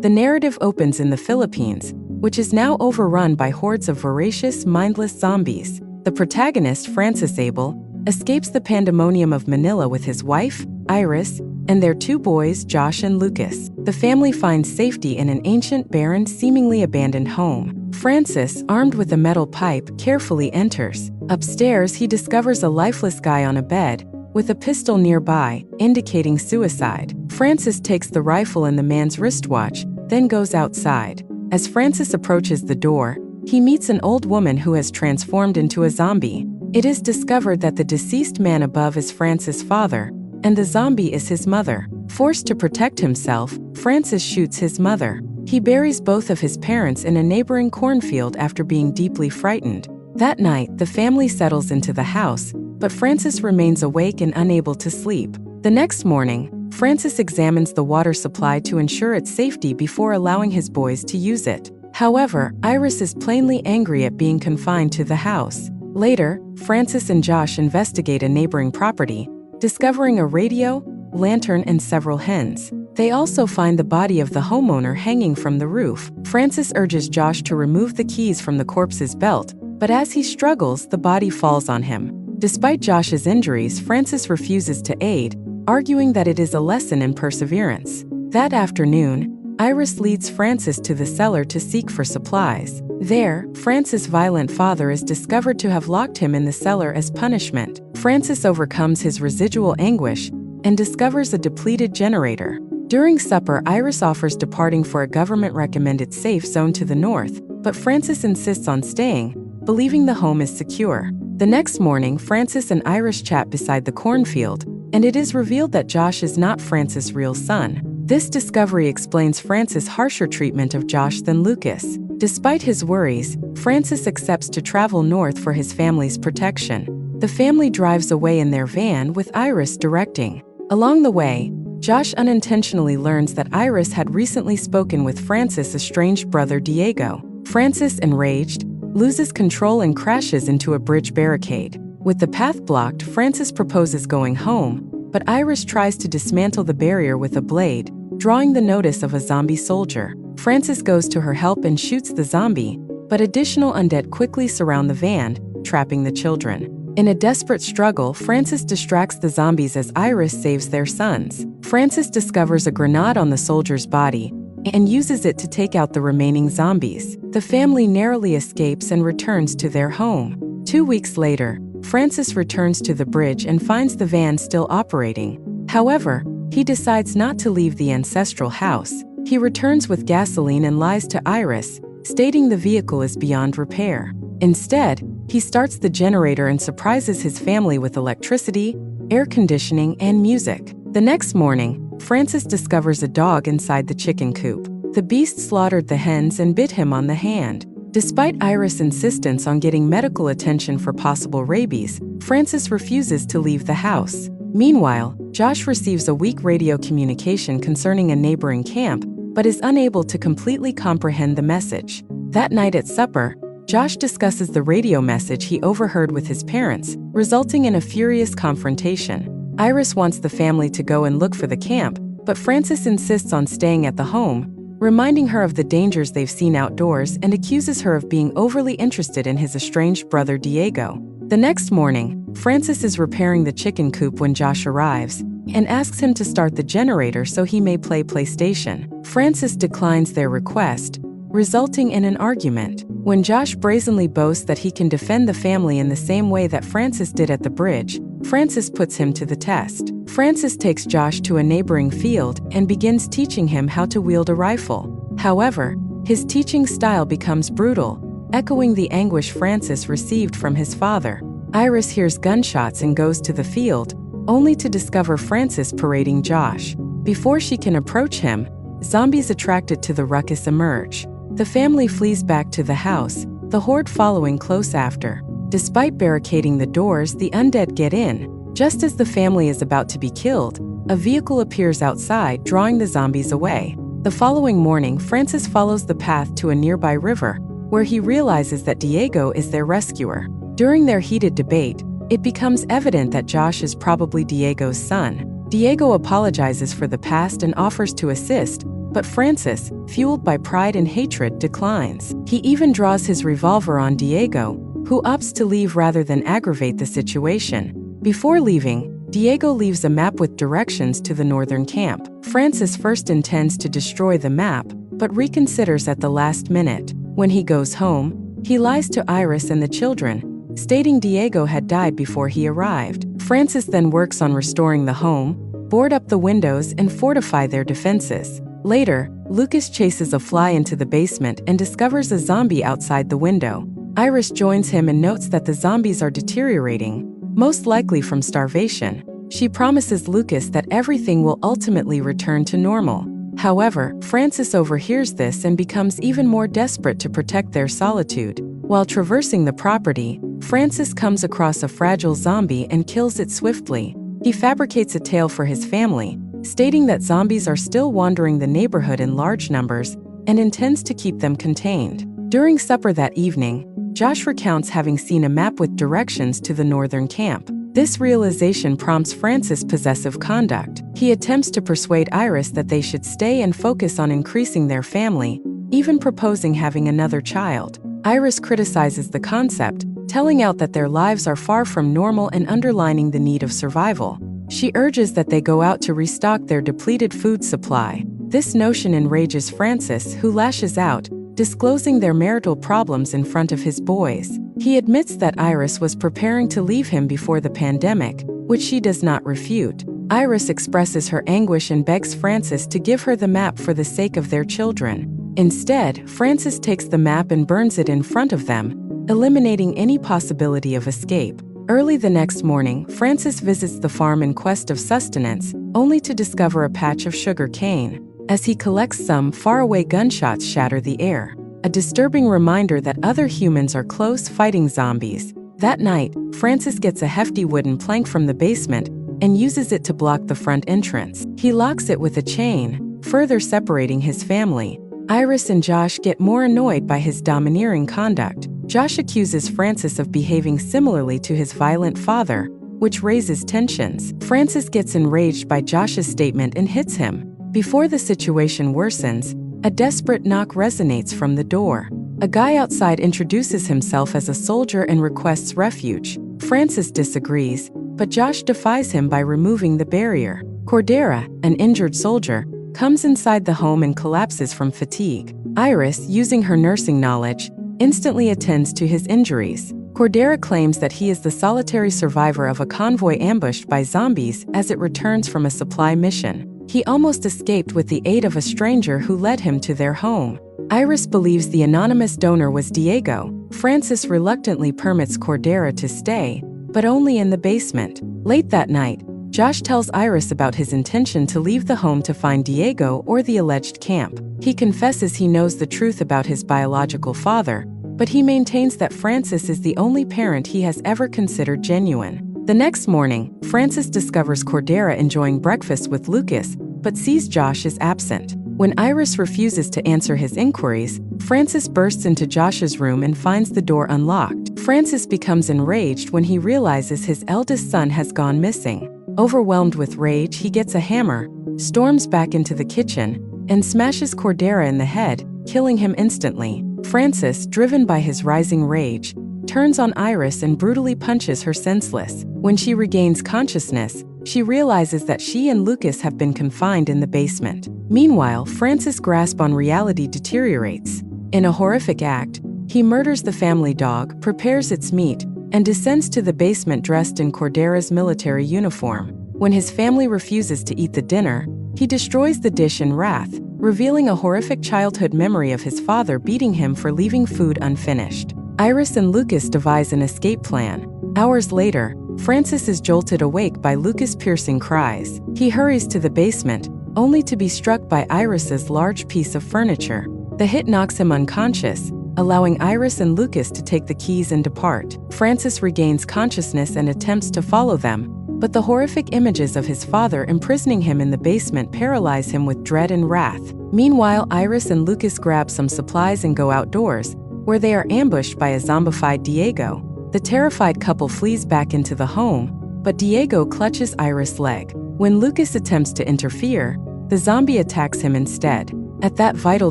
The narrative opens in the Philippines, which is now overrun by hordes of voracious, mindless zombies. The protagonist, Francis Abel, escapes the pandemonium of Manila with his wife, Iris, and their two boys, Josh and Lucas. The family finds safety in an ancient, barren, seemingly abandoned home. Francis, armed with a metal pipe, carefully enters. Upstairs, he discovers a lifeless guy on a bed, with a pistol nearby, indicating suicide. Francis takes the rifle and the man's wristwatch, then goes outside. As Francis approaches the door, he meets an old woman who has transformed into a zombie. It is discovered that the deceased man above is Francis' father, and the zombie is his mother. Forced to protect himself, Francis shoots his mother. He buries both of his parents in a neighboring cornfield after being deeply frightened. That night, the family settles into the house, but Francis remains awake and unable to sleep. The next morning, Francis examines the water supply to ensure its safety before allowing his boys to use it. However, Iris is plainly angry at being confined to the house. Later, Francis and Josh investigate a neighboring property, discovering a radio, lantern, and several hens. They also find the body of the homeowner hanging from the roof. Francis urges Josh to remove the keys from the corpse's belt, but as he struggles, the body falls on him. Despite Josh's injuries, Francis refuses to aid, arguing that it is a lesson in perseverance. That afternoon, Iris leads Francis to the cellar to seek for supplies. There, Francis' violent father is discovered to have locked him in the cellar as punishment. Francis overcomes his residual anguish and discovers a depleted generator. During supper, Iris offers departing for a government-recommended safe zone to the north, but Francis insists on staying, believing the home is secure. The next morning, Francis and Iris chat beside the cornfield, and it is revealed that Josh is not Francis' real son. This discovery explains Francis' harsher treatment of Josh than Lucas. Despite his worries, Francis accepts to travel north for his family's protection. The family drives away in their van with Iris directing. Along the way, Josh unintentionally learns that Iris had recently spoken with Francis' estranged brother Diego. Francis, enraged, loses control and crashes into a bridge barricade. With the path blocked, Francis proposes going home, but Iris tries to dismantle the barrier with a blade, drawing the notice of a zombie soldier. Francis goes to her help and shoots the zombie, but additional undead quickly surround the van, trapping the children. In a desperate struggle, Francis distracts the zombies as Iris saves their sons. Francis discovers a grenade on the soldier's body and uses it to take out the remaining zombies. The family narrowly escapes and returns to their home. 2 weeks later, Francis returns to the bridge and finds the van still operating. However, he decides not to leave the ancestral house. He returns with gasoline and lies to Iris, stating the vehicle is beyond repair. Instead, he starts the generator and surprises his family with electricity, air conditioning, and music. The next morning, Francis discovers a dog inside the chicken coop. The beast slaughtered the hens and bit him on the hand. Despite Iris' insistence on getting medical attention for possible rabies, Francis refuses to leave the house. Meanwhile, Josh receives a weak radio communication concerning a neighboring camp, but is unable to completely comprehend the message. That night at supper, Josh discusses the radio message he overheard with his parents, resulting in a furious confrontation. Iris wants the family to go and look for the camp, but Francis insists on staying at the home, reminding her of the dangers they've seen outdoors and accuses her of being overly interested in his estranged brother Diego. The next morning, Francis is repairing the chicken coop when Josh arrives and asks him to start the generator so he may play PlayStation. Francis declines their request, resulting in an argument. When Josh brazenly boasts that he can defend the family in the same way that Francis did at the bridge, Francis puts him to the test. Francis takes Josh to a neighboring field and begins teaching him how to wield a rifle. However, his teaching style becomes brutal, echoing the anguish Francis received from his father. Iris hears gunshots and goes to the field, only to discover Francis parading Josh. Before she can approach him, zombies attracted to the ruckus emerge. The family flees back to the house, the horde following close after. Despite barricading the doors, the undead get in. Just as the family is about to be killed, a vehicle appears outside, drawing the zombies away. The following morning, Francis follows the path to a nearby river, where he realizes that Diego is their rescuer. During their heated debate, it becomes evident that Josh is probably Diego's son. Diego apologizes for the past and offers to assist, But Francis, fueled by pride and hatred, declines. He even draws his revolver on Diego, who opts to leave rather than aggravate the situation. Before leaving, Diego leaves a map with directions to the northern camp. Francis first intends to destroy the map, but reconsiders at the last minute. When he goes home, he lies to Iris and the children, stating Diego had died before he arrived. Francis then works on restoring the home, board up the windows, and fortify their defenses. Later, Lucas chases a fly into the basement and discovers a zombie outside the window. Iris joins him and notes that the zombies are deteriorating, most likely from starvation. She promises Lucas that everything will ultimately return to normal. However, Francis overhears this and becomes even more desperate to protect their solitude. While traversing the property, Francis comes across a fragile zombie and kills it swiftly. He fabricates a tale for his family, stating that zombies are still wandering the neighborhood in large numbers and intends to keep them contained. During supper that evening, Josh recounts having seen a map with directions to the northern camp. This realization prompts Francis' possessive conduct. He attempts to persuade Iris that they should stay and focus on increasing their family, even proposing having another child. Iris criticizes the concept, telling out that their lives are far from normal and underlining the need of survival. She urges that they go out to restock their depleted food supply. This notion enrages Francis, who lashes out, disclosing their marital problems in front of his boys. He admits that Iris was preparing to leave him before the pandemic, which she does not refute. Iris expresses her anguish and begs Francis to give her the map for the sake of their children. Instead, Francis takes the map and burns it in front of them, eliminating any possibility of escape. Early the next morning, Francis visits the farm in quest of sustenance, only to discover a patch of sugar cane. As he collects some, faraway gunshots shatter the air, a disturbing reminder that other humans are close fighting zombies. That night, Francis gets a hefty wooden plank from the basement and uses it to block the front entrance. He locks it with a chain, further separating his family. Iris and Josh get more annoyed by his domineering conduct. Josh accuses Francis of behaving similarly to his violent father, which raises tensions. Francis gets enraged by Josh's statement and hits him. Before the situation worsens, a desperate knock resonates from the door. A guy outside introduces himself as a soldier and requests refuge. Francis disagrees, but Josh defies him by removing the barrier. Cordera, an injured soldier, comes inside the home and collapses from fatigue. Iris, using her nursing knowledge, instantly attends to his injuries. Cordera claims that he is the solitary survivor of a convoy ambushed by zombies as it returns from a supply mission. He almost escaped with the aid of a stranger who led him to their home. Iris believes the anonymous donor was Diego. Francis reluctantly permits Cordera to stay, but only in the basement. Late that night, Josh tells Iris about his intention to leave the home to find Diego or the alleged camp. He confesses he knows the truth about his biological father, but he maintains that Francis is the only parent he has ever considered genuine. The next morning, Francis discovers Cordera enjoying breakfast with Lucas, but sees Josh is absent. When Iris refuses to answer his inquiries, Francis bursts into Josh's room and finds the door unlocked. Francis becomes enraged when he realizes his eldest son has gone missing. Overwhelmed with rage, he gets a hammer, storms back into the kitchen, and smashes Cordera in the head, killing him instantly. Francis, driven by his rising rage, turns on Iris and brutally punches her senseless. When she regains consciousness, she realizes that she and Lucas have been confined in the basement. Meanwhile, Francis' grasp on reality deteriorates. In a horrific act, he murders the family dog, prepares its meat, and descends to the basement dressed in Cordera's military uniform. When his family refuses to eat the dinner, he destroys the dish in wrath, revealing a horrific childhood memory of his father beating him for leaving food unfinished. Iris and Lucas devise an escape plan. Hours later, Francis is jolted awake by Lucas' piercing cries. He hurries to the basement, only to be struck by Iris's large piece of furniture. The hit knocks him unconscious, allowing Iris and Lucas to take the keys and depart. Francis regains consciousness and attempts to follow them, but the horrific images of his father imprisoning him in the basement paralyze him with dread and wrath. Meanwhile, Iris and Lucas grab some supplies and go outdoors, where they are ambushed by a zombified Diego. The terrified couple flees back into the home, but Diego clutches Iris' leg. When Lucas attempts to interfere, the zombie attacks him instead. At that vital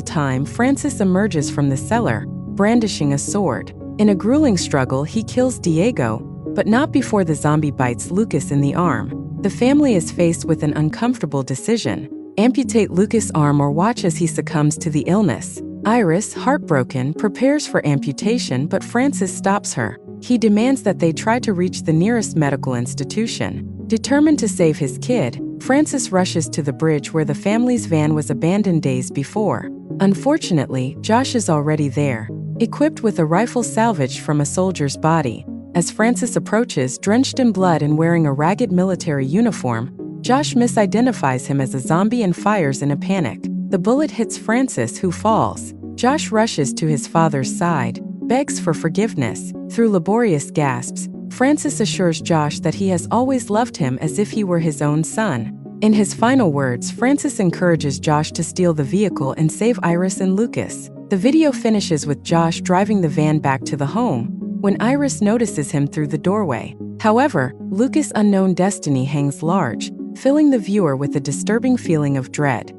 time, Francis emerges from the cellar, brandishing a sword. In a grueling struggle, he kills Diego, but not before the zombie bites Lucas in the arm. The family is faced with an uncomfortable decision: amputate Lucas' arm or watch as he succumbs to the illness. Iris, heartbroken, prepares for amputation, but Francis stops her. He demands that they try to reach the nearest medical institution. Determined to save his kid, Francis rushes to the bridge where the family's van was abandoned days before. Unfortunately, Josh is already there, equipped with a rifle salvaged from a soldier's body. As Francis approaches, drenched in blood and wearing a ragged military uniform, Josh misidentifies him as a zombie and fires in a panic. The bullet hits Francis, who falls. Josh rushes to his father's side, begs for forgiveness. Through laborious gasps, Francis assures Josh that he has always loved him as if he were his own son. In his final words, Francis encourages Josh to steal the vehicle and save Iris and Lucas. The video finishes with Josh driving the van back to the home, when Iris notices him through the doorway. However, Lucas' unknown destiny hangs large, filling the viewer with a disturbing feeling of dread.